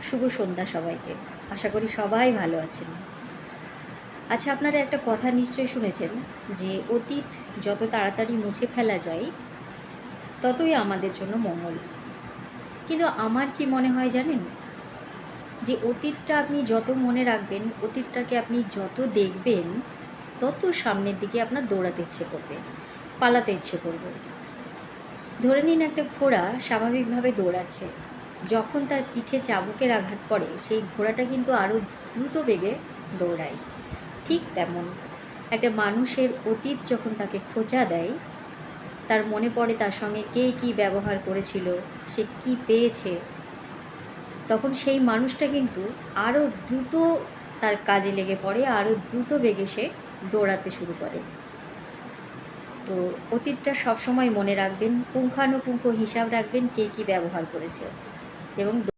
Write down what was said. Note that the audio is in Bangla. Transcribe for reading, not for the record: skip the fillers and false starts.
শুভ সন্ধ্যা সবাইকে। আশা করি সবাই ভালো আছেন। আচ্ছা, আপনারা একটা কথা নিশ্চয়ই শুনেছেন যে অতীত যত তাড়াতাড়ি মুছে ফেলা যায় ততই আমাদের জন্য মঙ্গল। কিন্তু আমার কি মনে হয় জানেন, যে অতীতটা আপনি যত মনে রাখবেন, অতীতটাকে আপনি যত দেখবেন, তত সামনের দিকে আপনার দৌড়াতে ইচ্ছে করবে, পালাতে ইচ্ছে করবে। ধরে নিন একটা ঘোড়া স্বাভাবিকভাবে দৌড়াচ্ছে, যখন তার পিঠে চাবুকের আঘাত পড়ে সেই ঘোড়াটা কিন্তু আরও দ্রুত বেগে দৌড়ায়। ঠিক তেমন একটা মানুষের অতীত যখন তাকে খোঁচা দেয়, তার মনে পড়ে তার সঙ্গে কে কী ব্যবহার করেছিল, সে কি পেয়েছে, তখন সেই মানুষটা কিন্তু আরও দ্রুত তার কাজে লেগে পড়ে, আরও দ্রুত বেগে সে দৌড়াতে শুরু করে। তো অতীতটা সবসময় মনে রাখবেন, পুঙ্খানুপুঙ্খ হিসাব রাখবেন কে কী ব্যবহার করেছে এবং